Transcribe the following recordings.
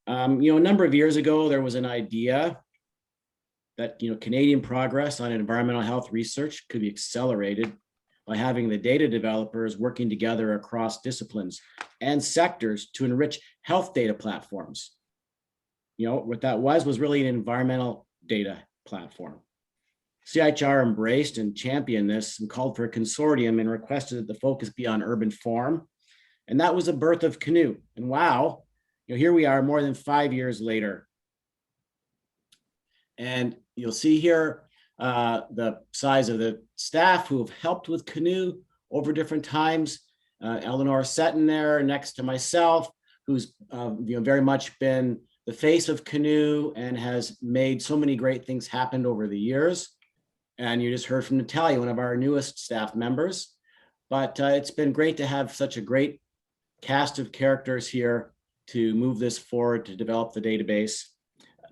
A number of years ago, there was an idea that Canadian progress on environmental health research could be accelerated by having the data developers working together across disciplines and sectors to enrich health data platforms. What that was really an environmental data platform. CIHR embraced and championed this and called for a consortium and requested that the focus be on urban form. And that was the birth of CANUE. And wow, here we are more than 5 years later. And you'll see here the size of the staff who have helped with CANUE over different times. Eleanor Setton there next to myself, who's very much been the face of CANUE and has made so many great things happen over the years. And you just heard from Natalia, one of our newest staff members. But it's been great to have such a great cast of characters here to move this forward, to develop the database.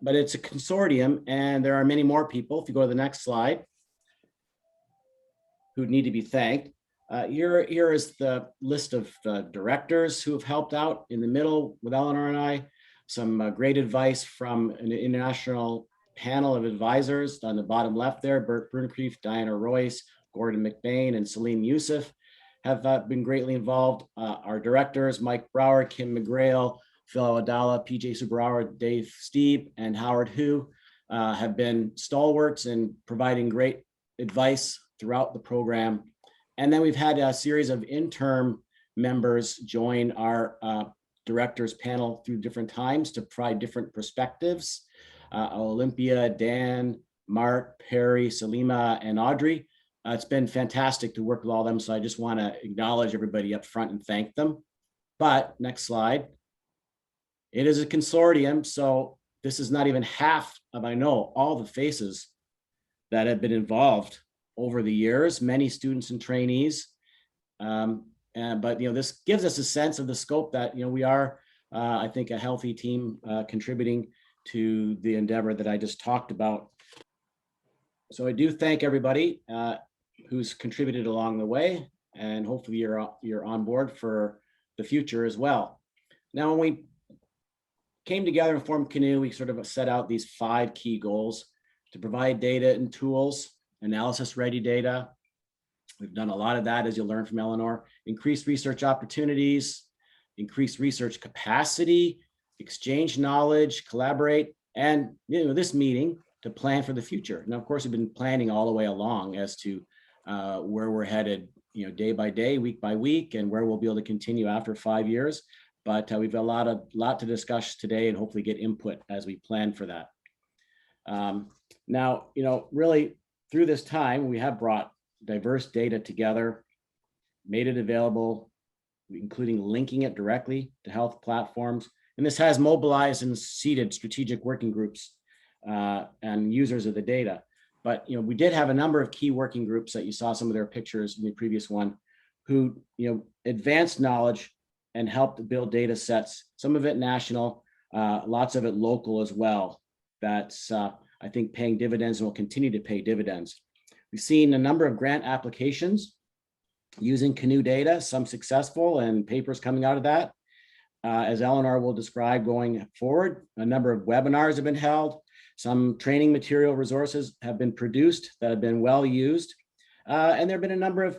But it's a consortium, and there are many more people, if you go to the next slide, who need to be thanked. Here is the list of directors who have helped out in the middle with Eleanor and I. Some great advice from an international panel of advisors on the bottom left there. Bert Brunekrief, Diana Royce, Gordon McBain, and Salim Youssef have been greatly involved. Our directors, Mike Brower, Kim McGrail, Phil Awadala, PJ Subbarawa, Dave Steve, and Howard Hu have been stalwarts in providing great advice throughout the program. And then we've had a series of interim members join our directors panel through different times to provide different perspectives. Olympia, Dan, Mark, Perry, Salima, and Audrey. It's been fantastic to work with all of them. So I just want to acknowledge everybody up front and thank them. But next slide. It is a consortium, so this is not even half of, I know, all the faces that have been involved over the years, many students and trainees. But this gives us a sense of the scope that we are, I think, a healthy team contributing to the endeavor that I just talked about. So I do thank everybody who's contributed along the way, and hopefully you're on board for the future as well. Now, when we came together and formed CANUE, we sort of set out these 5 key goals: to provide data and tools, analysis-ready data. We've done a lot of that, as you'll learn from Eleanor. Increase research opportunities, increase research capacity, exchange knowledge, collaborate, and this meeting to plan for the future. Now, of course, we've been planning all the way along as to where we're headed, day by day, week by week, and where we'll be able to continue after 5 years. But we've got a lot to discuss today, and hopefully get input as we plan for that. Now, really through this time, we have brought diverse data together, made it available, including linking it directly to health platforms. And this has mobilized and seeded strategic working groups and users of the data. But we did have a number of key working groups that you saw some of their pictures in the previous one, who advanced knowledge and helped build data sets, some of it national, lots of it local as well. That's, I think, paying dividends and will continue to pay dividends. We've seen a number of grant applications using CANUE data, some successful, and papers coming out of that. As Eleanor will describe going forward, a number of webinars have been held. Some training material resources have been produced that have been well used. And there have been a number of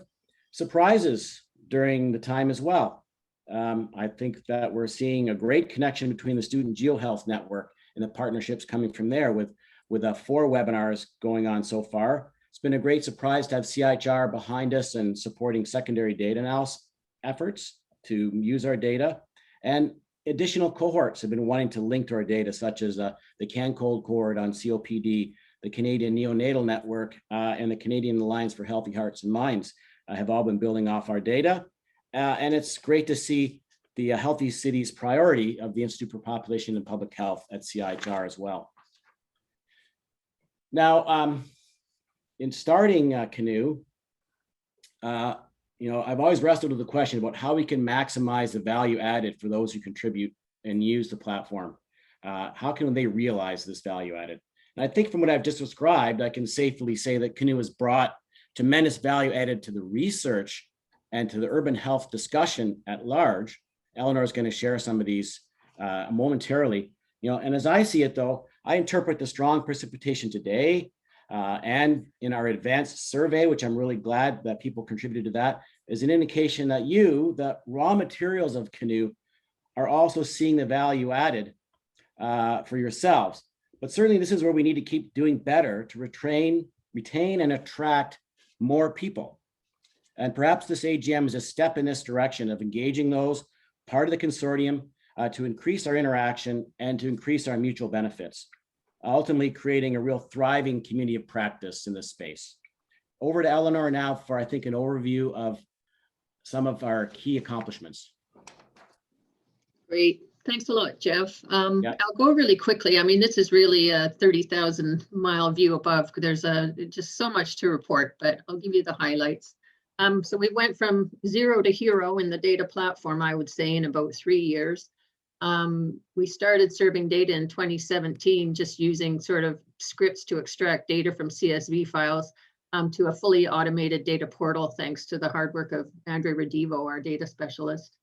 surprises during the time as well. I think that we're seeing a great connection between the Student GeoHealth Network and the partnerships coming from there with 4 webinars going on so far. It's been a great surprise to have CIHR behind us and supporting secondary data analysis efforts to use our data. And additional cohorts have been wanting to link to our data, such as the CanCold cohort on COPD, the Canadian Neonatal Network, and the Canadian Alliance for Healthy Hearts and Minds have all been building off our data. And it's great to see the Healthy Cities priority of the Institute for Population and Public Health at CIHR as well. Now, in starting CANUE, I've always wrestled with the question about how we can maximize the value added for those who contribute and use the platform. How can they realize this value added? And I think from what I've just described, I can safely say that CANUE has brought tremendous value added to the research and to the urban health discussion at large. Eleanor is going to share some of these momentarily. And as I see it, though, I interpret the strong precipitation today and in our advanced survey, which I'm really glad that people contributed to that, is an indication that the raw materials of CANUE, are also seeing the value added for yourselves. But certainly this is where we need to keep doing better to retain, and attract more people. And perhaps this AGM is a step in this direction of engaging those part of the consortium to increase our interaction and to increase our mutual benefits, ultimately creating a real thriving community of practice in this space. Over to Eleanor now for, I think, an overview of some of our key accomplishments. Great. Thanks a lot, Jeff. Yeah. I'll go really quickly. I mean, this is really a 30,000 mile view above. There's just so much to report, but I'll give you the highlights. So we went from zero to hero in the data platform, I would say, in about 3 years. We started serving data in 2017, just using sort of scripts to extract data from CSV files to a fully automated data portal, thanks to the hard work of Andre Redivo, our data specialist.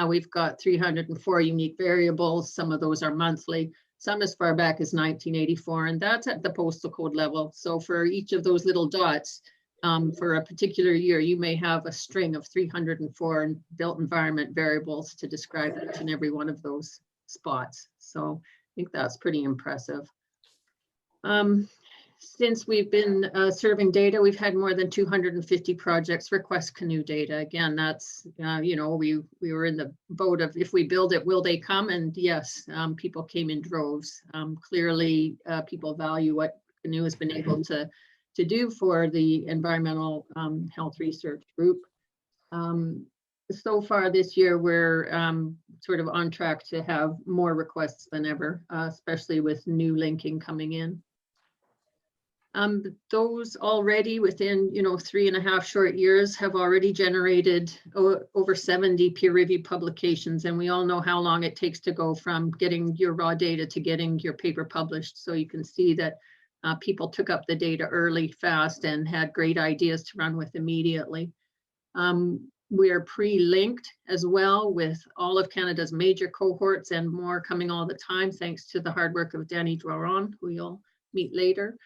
We've got 304 unique variables. Some of those are monthly, some as far back as 1984, and that's at the postal code level. So for each of those little dots, for a particular year, you may have a string of 304 built environment variables to describe each and every one of those spots. So I think that's pretty impressive. Since we've been serving data, we've had more than 250 projects request CANUE data. Again, that's, we were in the boat of, if we build it, will they come? And yes, people came in droves. Clearly, people value what CANUE has been able to do for the environmental health research group. So far this year, we're sort of on track to have more requests than ever, especially with new linking coming in. Those already within 3.5 short years have already generated over 70 peer-reviewed publications, and we all know how long it takes to go from getting your raw data to getting your paper published. So you can see that people took up the data early, fast, and had great ideas to run with immediately. We are pre-linked as well with all of Canada's major cohorts and more coming all the time, thanks to the hard work of Danny Drouin, who you'll meet later.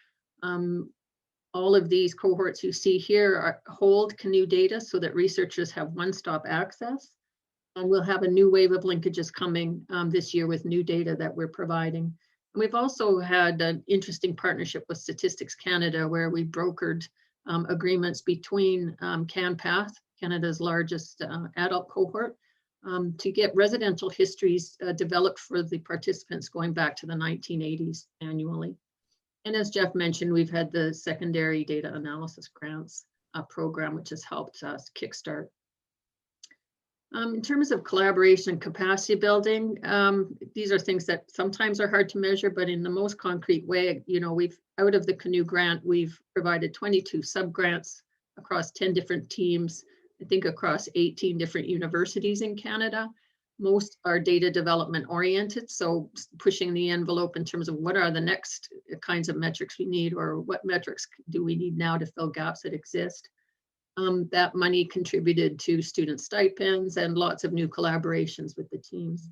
All of these cohorts you see here hold CANUE data so that researchers have one-stop access. And we'll have a new wave of linkages coming this year with new data that we're providing. And we've also had an interesting partnership with Statistics Canada, where we brokered agreements between CanPath, Canada's largest adult cohort, to get residential histories developed for the participants going back to the 1980s annually. And as Jeff mentioned, we've had the secondary data analysis grants program, which has helped us kickstart. In terms of collaboration and capacity building, these are things that sometimes are hard to measure, but in the most concrete way, we've, out of the CANUE grant, we've provided 22 sub-grants across 10 different teams, I think across 18 different universities in Canada. Most are data development oriented, so pushing the envelope in terms of what are the next kinds of metrics we need, or what metrics do we need now to fill gaps that exist. That money contributed to student stipends and lots of new collaborations with the teams.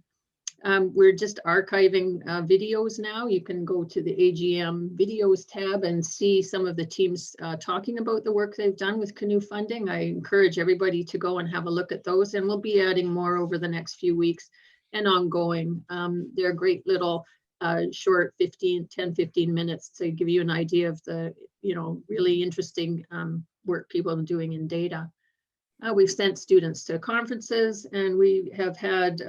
We're just archiving videos now. You can go to the AGM videos tab and see some of the teams talking about the work they've done with CANUE funding. I encourage everybody to go and have a look at those, and we'll be adding more over the next few weeks and ongoing. They're great little short 10, 15 minutes to give you an idea of the really interesting work people are doing in data. We've sent students to conferences, and we have had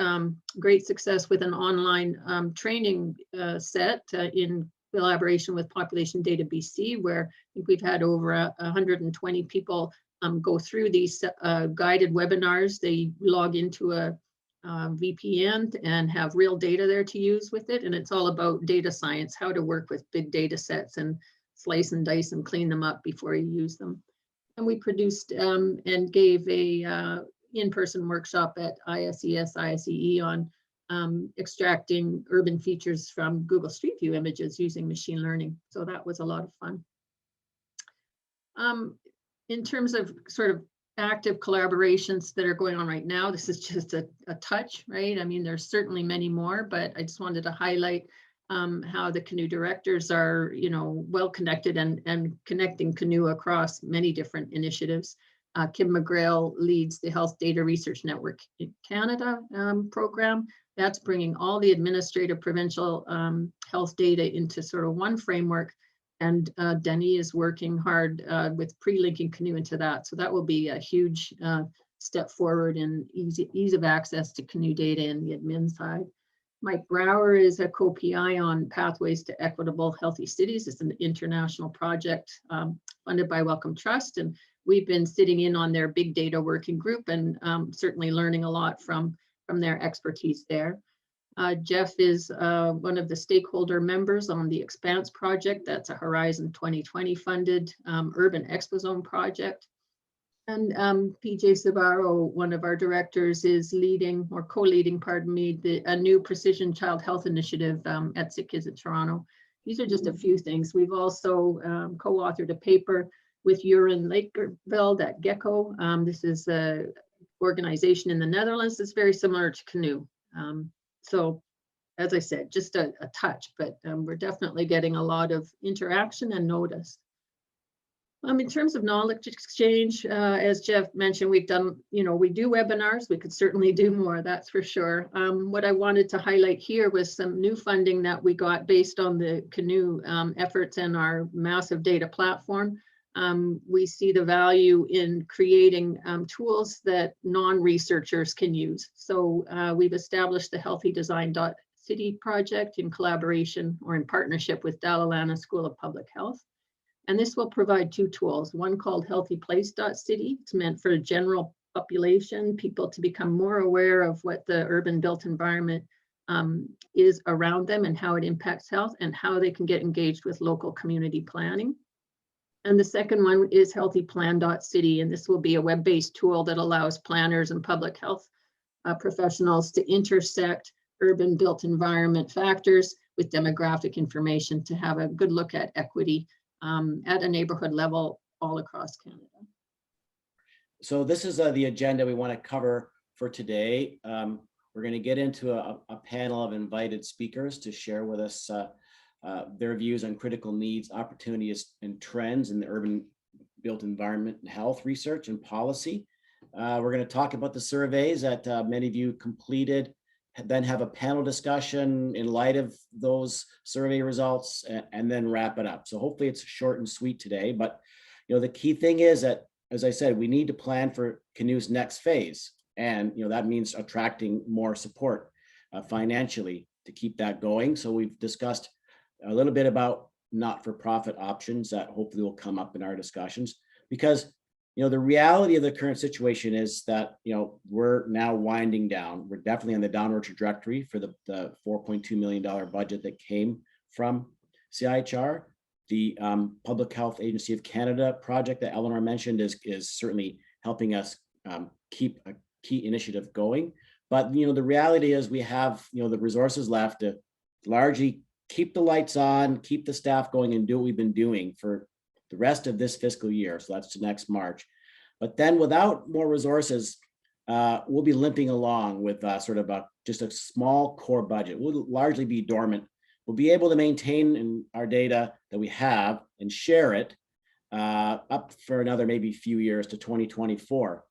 great success with an online training set in collaboration with Population Data BC, where I think we've had over 120 people go through these guided webinars. They log into a VPN and have real data there to use with it. And it's all about data science, how to work with big data sets and slice and dice and clean them up before you use them. And we produced and gave a in-person workshop at ISEE on extracting urban features from Google Street View images using machine learning. So that was a lot of fun. In terms of sort of active collaborations that are going on right now. This is just a touch, right? I mean, there's certainly many more, but I just wanted to highlight how the CANUE directors are, well connected and connecting CANUE across many different initiatives. Kim McGrail leads the Health Data Research Network in Canada program. That's bringing all the administrative provincial health data into sort of one framework. And Denny is working hard with pre-linking CANUE into that. So that will be a huge step forward in ease of access to CANUE data in the admin side. Mike Brower is a co-PI on Pathways to Equitable Healthy Cities. It's an international project funded by Wellcome Trust. And we've been sitting in on their big data working group and certainly learning a lot from their expertise there. Jeff is one of the stakeholder members on the Expanse project. That's a Horizon 2020 funded urban exposome project. And PJ Savaro, one of our directors, is leading or co-leading, pardon me, a new precision child health initiative at Sick Kids in Toronto. These are just a few things. We've also co-authored a paper with Jeroen Lakerveld at Gecko. This is an organization in the Netherlands that's very similar to CANUE. So as I said, just a touch, but we're definitely getting a lot of interaction and notice. In terms of knowledge exchange, as Jeff mentioned, we've done, we do webinars. We could certainly do more, that's for sure. What I wanted to highlight here was some new funding that we got based on the CANUE efforts and our massive data platform. We see the value in creating tools that non-researchers can use. So we've established the Healthy Design.City project in collaboration or in partnership with Dalalana School of Public Health. And this will provide two tools, one called HealthyPlace.City. It's meant for a general population, people to become more aware of what the urban built environment is around them and how it impacts health and how they can get engaged with local community planning. And the second one is HealthyPlan.City, and this will be a web-based tool that allows planners and public health professionals to intersect urban built environment factors with demographic information to have a good look at equity at a neighborhood level all across Canada. So this is the agenda we want to cover for today. We're going to get into a panel of invited speakers to share with us their views on critical needs, opportunities, and trends in the urban built environment and health research and policy. We're going to talk about the surveys that many of you completed, then have a panel discussion in light of those survey results, and then wrap it up. So hopefully it's short and sweet today, but the key thing is that, as I said, we need to plan for CANUE's next phase. And that means attracting more support financially to keep that going. So we've discussed a little bit about not-for-profit options that hopefully will come up in our discussions, because the reality of the current situation is that we're now winding down. We're definitely on the downward trajectory for the $4.2 million budget that came from CIHR. The Public Health Agency of Canada project that Eleanor mentioned is certainly helping us keep a key initiative going. But the reality is we have the resources left to largely keep the lights on, keep the staff going, and do what we've been doing for the rest of this fiscal year. So that's next March. But then without more resources, we'll be limping along with sort of just a small core budget. We'll largely be dormant. We'll be able to maintain our data that we have and share it up for another maybe few years to 2024.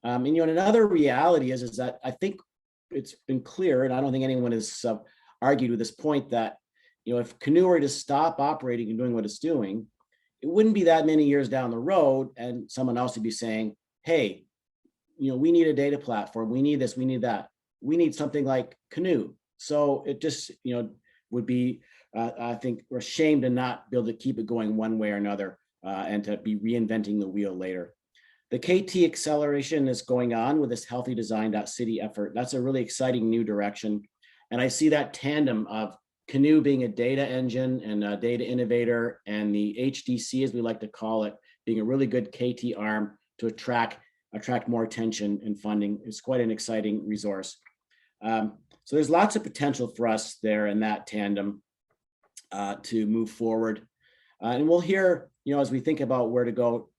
And another reality is that I think it's been clear, and I don't think anyone has argued with this point, that if CANUE were to stop operating and doing what it's doing, it wouldn't be that many years down the road and someone else would be saying, hey, we need a data platform, we need this, we need that, we need something like CANUE. So it just would be I think we're ashamed to not be able to keep it going one way or another and to be reinventing the wheel later. The KT acceleration is going on with this Healthy Design.City effort. That's a really exciting new direction. And I see that tandem of CANUE being a data engine and a data innovator, and the HDC, as we like to call it, being a really good KT arm to attract more attention and funding. It's quite an exciting resource. So there's lots of potential for us there in that tandem to move forward. And we'll hear, as we think about where to go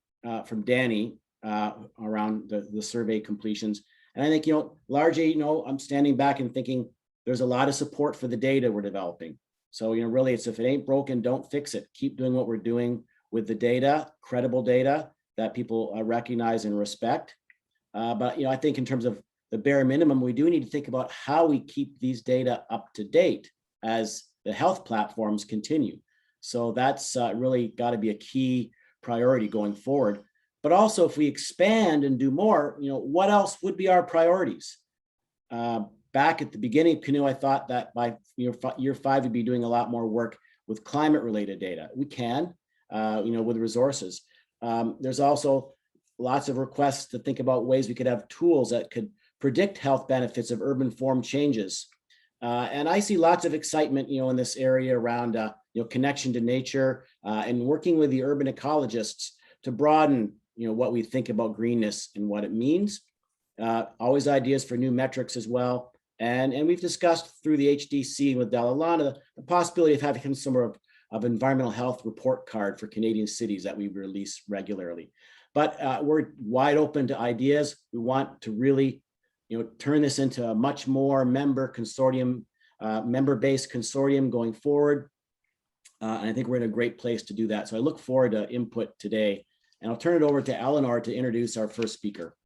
from Danny, around the survey completions. And I think, largely, I'm standing back and thinking there's a lot of support for the data we're developing. So, really, it's if it ain't broken, don't fix it. Keep doing what we're doing with the data, credible data that people recognize and respect. But, I think in terms of the bare minimum, we do need to think about how we keep these data up to date as the health platforms continue. So that's really got to be a key priority going forward. But also, if we expand and do more, what else would be our priorities? Back at the beginning of CANUE, I thought that by year 5, we'd be doing a lot more work with climate-related data. We can, with resources. There's also lots of requests to think about ways we could have tools that could predict health benefits of urban form changes. And I see lots of excitement, in this area around, connection to nature and working with the urban ecologists to broaden, what we think about greenness and what it means. Always ideas for new metrics as well. And we've discussed through the HDC with Dalalana the possibility of having some sort of environmental health report card for Canadian cities that we release regularly. But we're wide open to ideas. We want to really, turn this into a much more member-based consortium going forward. And I think we're in a great place to do that. So I look forward to input today. And I'll turn it over to Eleanor to introduce our first speaker.